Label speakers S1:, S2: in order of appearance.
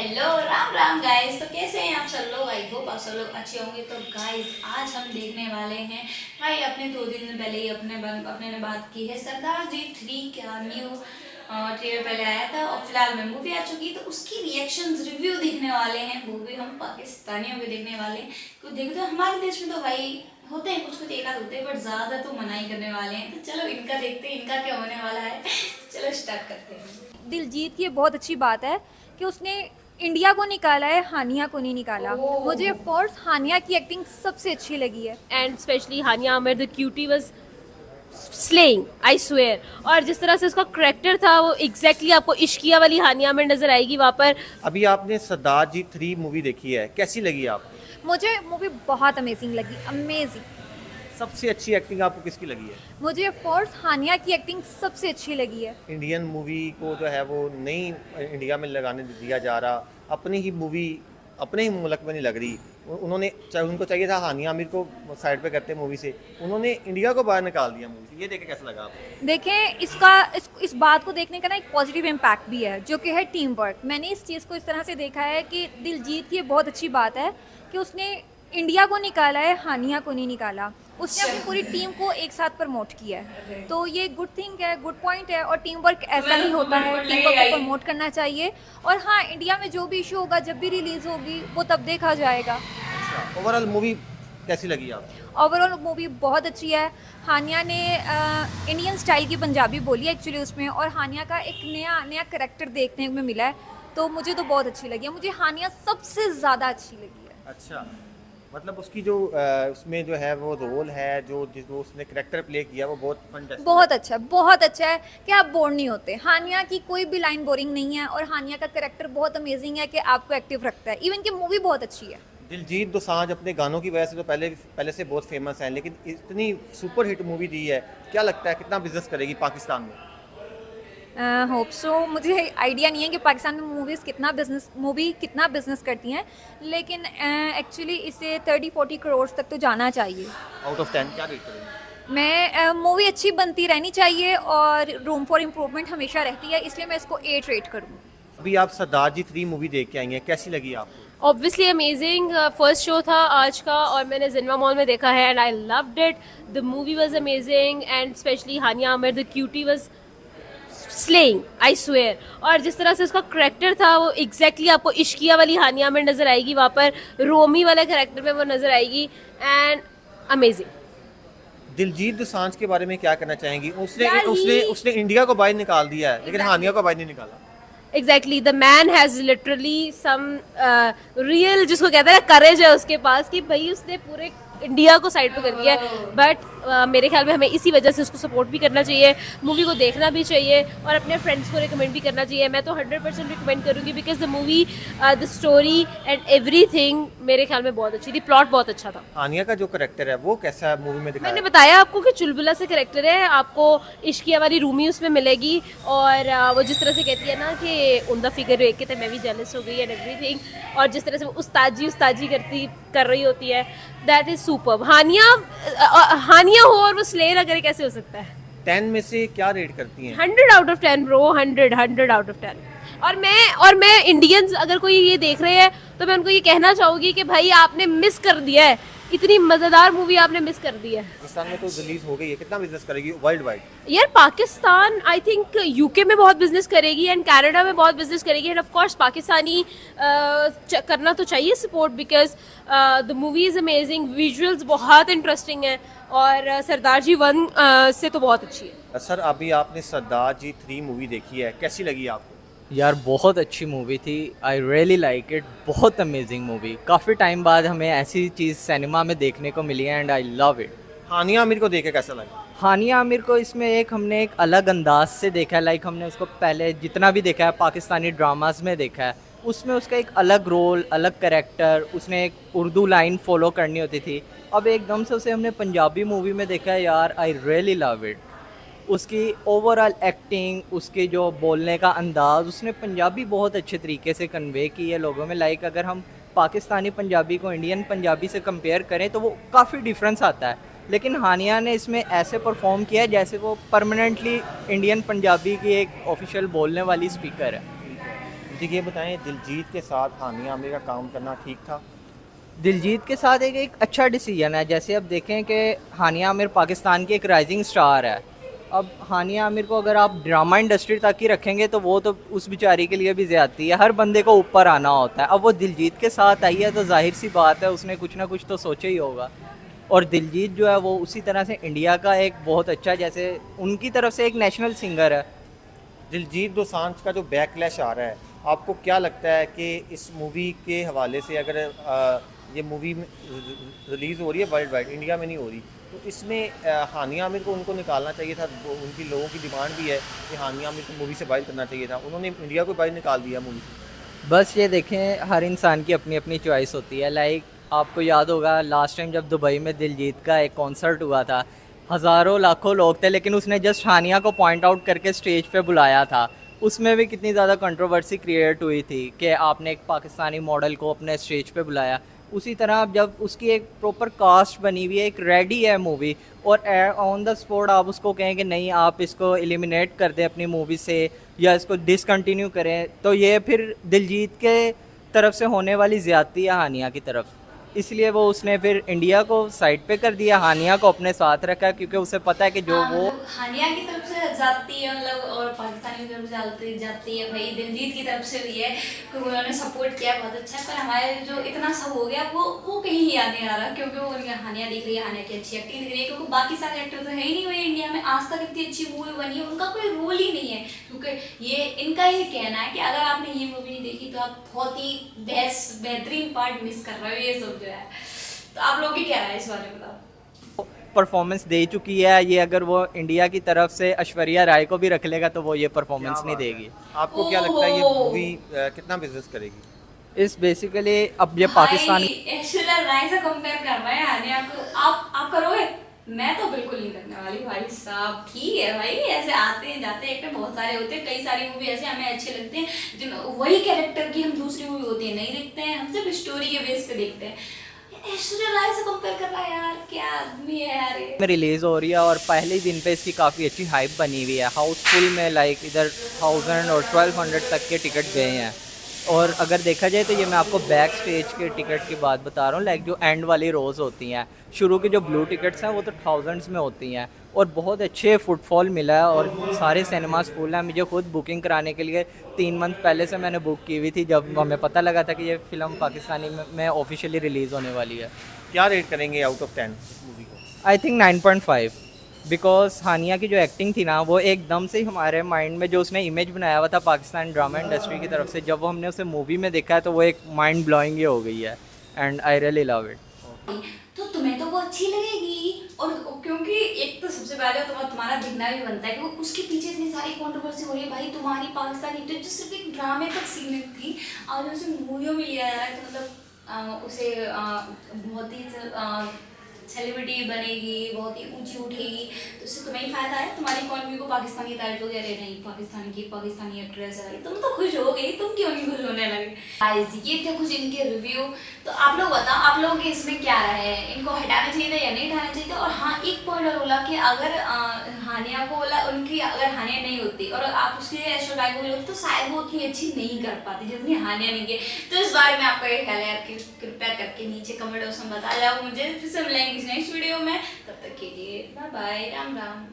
S1: Hello Ram Ram guys. तो कैसे हैं आप सब लोग? आई होप आप सब लोग अच्छे होंगे। तो गाइस आज हम देखने वाले हैं भाई, अपने 2 दिन पहले ही अपने ने बात की है सरदार जी 3 का न्यू ट्रेलर पहले आया था और फिलहाल में मूवी आ चुकी है, तो उसकी रिएक्शंस रिव्यू देखने वाले हैं। वो भी हम पाकिस्तानियों के देखने वाले हैं, क्योंकि देखो तो हमारे देश में तो भाई होते हैं कुछ कुछ एक आध होते हैं, बट ज़्यादा तो मनाही करने वाले हैं। तो चलो इनका देखते हैं इनका क्या होने वाला है। चलो स्टार्ट करते हैं।
S2: दिलजीत की ये बहुत अच्छी बात है कि उसने इंडिया को निकाला है, हानिया को नहीं निकाला। मुझे ऑफ कोर्स हानिया की एक्टिंग सबसे अच्छी लगी है।
S3: And specially Hania Aamir the cutie was slaying, I swear. और जिस तरह से उसका करेक्टर था वो एग्जैक्टली आपको इश्किया वाली हानिया आमिर नजर आएगी वहाँ पर।
S4: अभी आपने सरदार जी 3 मूवी देखी है, कैसी लगी आपको?
S2: मुझे मूवी बहुत अमेजिंग लगी, अमेजिंग।
S4: सबसे अच्छी एक्टिंग आपको किसकी लगी है?
S2: मुझे ऑफ कोर्स हानिया की एक्टिंग सबसे अच्छी लगी है।
S4: इंडियन मूवी को जो है वो नहीं इंडिया में लगाने दिया जा रहा, अपनी ही मूवी अपने ही मुल्क में नहीं लग रही। उनको चाहिए था हानिया आमिर को साइड पे करते मूवी से, उन्होंने इंडिया को बाहर निकाल दिया मूवी से। ये देख के कैसा लगा आपको?
S2: देखें, इस बात को देखने का ना एक पॉजिटिव इम्पैक्ट भी है, जो कि है टीम वर्क। मैंने इस चीज़ को इस तरह से देखा है कि दिलजीत की ये बहुत अच्छी बात है कि उसने इंडिया को निकाला है, हानिया को नहीं निकाला। उसने अपनी पूरी टीम को एक साथ प्रमोट किया है, तो ये गुड थिंग है, गुड पॉइंट है। और टीम वर्क ऐसा ही होता है, टीम वर्क को प्रमोट करना चाहिए। और हाँ, इंडिया में जो भी इशू होगा, जब भी रिलीज होगी, वो तब देखा जाएगा।
S4: ओवरऑल मूवी कैसी लगी आपको?
S2: ओवरऑल मूवी बहुत अच्छी है। हानिया ने इंडियन स्टाइल की पंजाबी बोली है एक्चुअली उसमें, और हानिया का एक नया नया करेक्टर देखने में मिला है, तो मुझे तो बहुत अच्छी लगी है। मुझे हानिया सबसे ज़्यादा अच्छी लगी है।
S4: अच्छा, मतलब उसकी जो उसमें जो है वो रोल है, जो उसने करेक्टर प्ले किया वो बहुत फंटास्टिक,
S2: बहुत अच्छा है कि आप बोर नहीं होते। हानिया की कोई भी लाइन बोरिंग नहीं है, और हानिया का करेक्टर बहुत अमेजिंग है कि आपको एक्टिव रखता है। इवन की मूवी बहुत अच्छी है।
S4: दिलजीत दोसांझ अपने गानों की वजह से तो पहले से बहुत फेमस है, लेकिन इतनी सुपर हिट मूवी दी है, क्या लगता है कितना बिजनेस करेगी पाकिस्तान में?
S2: Hope so. मुझे आइडिया नहीं है कि पाकिस्तान में मूवी कितना बिजनेस करती हैं, लेकिन एक्चुअली इसे 30-40 करोड़ तक तो जाना चाहिए।
S4: आउट ऑफ 10 क्या रेट करेंगे?
S2: मैं मूवी अच्छी बनती रहनी चाहिए और रूम फॉर इम्प्रूवमेंट हमेशा रहती है, इसलिए मैं इसको 8 रेट करूँगी।
S4: अभी आप सरदार जी 3 मूवी देख के आई हैं, कैसी लगी आपको?
S3: Obviously amazing. फर्स्ट शो था आज का और मैंने जिन्मा मॉल में देखा है and I loved it. The movie was amazing and specially Hania Aamir the cutie was slaying, I swear. और जिस तरह से उसका करेक्टर था वो एग्जैक्टली आपको इश्किया वाली हानिया आमिर नजर आएगी वहाँ पर, रोमी वाले करेक्टर में वो नजर आएगी एंड अमेजिंग।
S4: दिलजीत दोसांझ के बारे में क्या कहना चाहेंगी? उसने इंडिया को बाहर निकाल दिया है, लेकिन हानिया को बाहर नहीं निकाला।
S3: Exactly, the man has literally some real, जिसको कहते हैं करेज है उसके पास, कि भाई उसने पूरे इंडिया को साइड पे कर दिया है। बट मेरे ख्याल में हमें इसी वजह से उसको सपोर्ट भी करना चाहिए, मूवी को देखना भी चाहिए और अपने फ्रेंड्स को रिकमेंड भी करना चाहिए। मैं तो 100% रिकमेंड करूँगी, because the movie, the story and everything मेरे ख्याल में बहुत अच्छी थी। प्लॉट बहुत अच्छा था।
S4: हानिया का जो करेक्टर है वो कैसा है मूवी में दिखाया?
S3: मैंने बताया आपको कि चुलबुला से करेक्टर है, आपको इश्किया वाली रूमी उसमें मिलेगी। और वो जिस तरह से कहती है ना कि उनका फिगर देख के तो मैं भी जेलस हो गई एंड एवरीथिंग, और जिस तरह से वो उस्ताजी कर रही होती है, दैट इज सुपर्ब। हानिया हो और वो स्ले ना करे, कैसे हो सकता है?
S4: 10 में से क्या रेट करती हैं?
S3: 100 out of 10 bro, 100 out of 10। और मैं इंडियंस अगर कोई ये देख रहे हैं तो मैं उनको ये कहना चाहूंगी कि भाई आपने मिस कर दिया है, इतनी मजेदार मूवी आपने मिस कर दी है।
S4: पाकिस्तान में तो रिलीज हो गई है, कितना बिजनेस करेगी वर्ल्ड वाइड?
S3: यार पाकिस्तान आई थिंक यूके में बहुत बिजनेस करेगी एंड कनाडा में बहुत बिजनेस करेगी, एंड ऑफ कोर्स पाकिस्तानी करना तो चाहिए support, because the movie is amazing, visuals बहुत इंटरेस्टिंग है और सरदार जी 1 से तो बहुत अच्छी है।
S4: सर, अभी आपने सरदार जी 3 मूवी देखी है, कैसी लगी आपको?
S5: यार बहुत अच्छी मूवी थी, आई रियली लाइक इट। बहुत अमेजिंग मूवी, काफ़ी टाइम बाद हमें ऐसी चीज़ सिनेमा में देखने को मिली है एंड आई लव इट।
S4: हानिया आमिर को देख के कैसा लगा?
S5: हानिया आमिर को इसमें हमने एक अलग अंदाज से देखा है, लाइक हमने उसको पहले जितना भी देखा है पाकिस्तानी ड्रामास में देखा है, उसमें उसका एक अलग रोल, अलग कैरेक्टर, उसने एक उर्दू लाइन फॉलो करनी होती थी। अब एकदम से उसे हमने पंजाबी मूवी में देखा है, यार आई रियली लव इट। उसकी ओवरऑल एक्टिंग, उसके जो बोलने का अंदाज़, उसने पंजाबी बहुत अच्छे तरीके से कन्वे की है लोगों में। लाइक अगर हम पाकिस्तानी पंजाबी को इंडियन पंजाबी से कंपेयर करें तो वो काफ़ी डिफरेंस आता है, लेकिन हानिया ने इसमें ऐसे परफॉर्म किया है जैसे वो परमानेंटली इंडियन पंजाबी की एक ऑफिशियल बोलने वाली स्पीकर है।
S4: जी ये बताएं, दिलजीत के साथ हानिया आमिर का काम करना ठीक था?
S5: दिलजीत के साथ एक अच्छा डिसीजन है। जैसे अब देखें कि हानिया आमिर पाकिस्तान की एक राइजिंग स्टार है। अब हानिया आमिर को अगर आप ड्रामा इंडस्ट्री तक ही रखेंगे तो वो तो उस बेचारी के लिए भी ज़्यादती है। हर बंदे को ऊपर आना होता है। अब वो दिलजीत के साथ आई है तो जाहिर सी बात है उसने कुछ ना कुछ तो सोचा ही होगा। और दिलजीत जो है वो उसी तरह से इंडिया का एक बहुत अच्छा, जैसे उनकी तरफ से एक नेशनल सिंगर है।
S4: दिलजीत दोसांझ का जो बैकलैश आ रहा है, आपको क्या लगता है कि इस मूवी के हवाले से, अगर ये मूवी रिलीज़ हो रही है वर्ल्ड वाइड, इंडिया में नहीं हो रही, तो इसमें हानिया आमिर को उनको निकालना चाहिए था? उनकी लोगों की डिमांड भी है कि हानिया आमिर को मूवी से बाहर करना चाहिए था। उन्होंने इंडिया को बाहर निकाल दिया मूवी से।
S5: बस ये देखें, हर इंसान की अपनी अपनी चॉइस होती है। लाइक आपको याद होगा लास्ट टाइम जब दुबई में दिलजीत का एक कॉन्सर्ट हुआ था, हज़ारों लाखों लोग थे, लेकिन उसने जस्ट हानिया को पॉइंट आउट करके स्टेज पे बुलाया था। उसमें भी कितनी ज़्यादा कंट्रोवर्सी क्रिएट हुई थी कि आपने एक पाकिस्तानी मॉडल को अपने स्टेज पे बुलाया। उसी तरह अब जब उसकी एक प्रॉपर कास्ट बनी हुई है, एक रेडी है मूवी, और ऑन द स्पॉट आप उसको कहें कि नहीं आप इसको एलिमिनेट कर दें अपनी मूवी से या इसको डिसकंटिन्यू करें, तो ये फिर दिलजीत के तरफ से होने वाली ज़्यादती है हानिया की तरफ। इसलिए वो उसने फिर इंडिया को साइड पे कर दिया, हानिया को अपने साथ रखा, क्योंकि उसे पता है कि जो
S1: हाँ,
S5: वो
S1: मतलब हानिया की तरफ से जाती है मतलब, और पाकिस्तानी की तरफ से जाती है भाई, दिलजीत की तरफ से भी है क्योंकि उन्होंने सपोर्ट किया, बहुत अच्छा है। पर हमारे जो इतना सब हो गया वो कहीं याद नहीं आ रहा, क्योंकि वो उनकी हानिया दिख रही है, हानिया की अच्छी एक्टिंग दिख रही है, क्योंकि बाकी सारे एक्टर तो है ही नहीं हुए इंडिया में आज तक इतनी अच्छी मूवी बनी है, उनका कोई रोल ही नहीं है। क्योंकि ये इनका ये कहना है कि अगर आपने ये मूवी नहीं देखी तो आप बहुत ही बेहतरीन पार्ट मिस कर रहे हो, ये सब जो है। तो आप लोग की क्या राय है इस बारे में बताओ?
S5: परफॉर्मेंस दे चुकी है। ये अगर वो इंडिया की तरफ से ऐश्वर्या राय को भी रख लेगा तो वो ये परफॉर्मेंस नहीं देगी।
S4: आपको क्या लगता है ये मूवी कितना बिजनेस करेगी?
S5: इस बेसिकली अब ये पाकिस्तान
S1: ऐश्वर्या राय से कंपेयर कर रहे हैं हानिया को, आप करोगे? मैं तो बिल्कुल नहीं करने वाली भाई साहब। ठीक है भाई, ऐसे आते हैं जाते हैं, एक्टर बहुत सारे होते हैं, कई सारी मूवी ऐसे हमें अच्छे लगते हैं जिन वही कैरेक्टर की हम दूसरी मूवी होती है नहीं देखते हैं, हम सिर्फ स्टोरी के बेस पे देखते हैं। ऐश्वर्या राय से कंपेयर कर रहा है यार, क्या आदमी है यार ये।
S5: में रिलीज हो रही है और पहले दिन पे इसकी काफ़ी अच्छी हाइप बनी हुई है। हाउसफुल में लाइक इधर 1000 और 1200 तक के टिकट गए हैं। और अगर देखा जाए तो ये मैं आपको बैक स्टेज के टिकट की बात बता रहा हूँ, लाइक जो एंड वाली रोज़ होती हैं, शुरू की जो ब्लू टिकट्स हैं वो तो थाउजेंड्स में होती हैं और बहुत अच्छे फुटफॉल मिला है और सारे सिनेमास फुल हैं। मुझे खुद बुकिंग कराने के लिए 3 मंथ पहले से मैंने बुक की हुई थी जब हमें पता लगा था कि ये फ़िल्म पाकिस्तानी में ऑफिशियली रिलीज़ होने वाली है।
S4: क्या रेट करेंगे आउट ऑफ 10 इस मूवी को?
S5: आई थिंक 9.5, बिकॉज हानिया की जो एक्टिंग थी ना वो एकदम से ही हमारे माइंड में जो उसने इमेज बनाया हुआ था पाकिस्तान ड्रामा इंडस्ट्री की तरफ से, जब वो हमने उसे मूवी में देखा है तो वो एक माइंड ब्लोइंग ही हो गई है and I really love it.
S1: तो तुम्हें तो वो अच्छी लगेगी, और क्योंकि एक तो सबसे पहले तुम्हारा दिखना भी बनता है कि उसके पीछे इतनी सारी कंट्रोवर्सी हो रही है भाई। तुम्हारी पाकिस्तानी एक्टर जो सिर्फ एक ड्रामे तक सीमित थी और उसे मूवियों में लिया जा रहा है, तो मतलब उसे बहुत ही सेलिब्रिटी बनेगी, बहुत ही ऊंची उठेगी, तो इससे तुम्हें ही फायदा है। तुम्हारी इकॉनमी को पाकिस्तान की तारीफ होगी, अरे नहीं पाकिस्तानी एक्ट्रेस है, तुम तो खुश हो गई, तुम क्यों नहीं खुश होने लगे? गाइस ये थे कुछ इनके रिव्यू। तो आप लोग बताओ, आप लोगों के इसमें क्या राय है, इनको हटाना चाहिए था या नहीं हटाना चाहिए था? और हाँ, एक पॉइंट और बोला कि अगर हानिया को बोला उनकी, अगर हानिया नहीं होती और आप उसके लिए ऐश्वर्या राय को बोलोगे तो शायद वो उतनी अच्छी नहीं कर पाती जितनी हानिया नहीं की। तो इस बारे में आपका क्या ख्याल है यार, कृपया करके नीचे कमेंट बॉक्स में बता जाओ मुझे। फिर से मिलेंगे नेक्स्ट वीडियो में, तब तक के लिए बाय बाय, राम राम।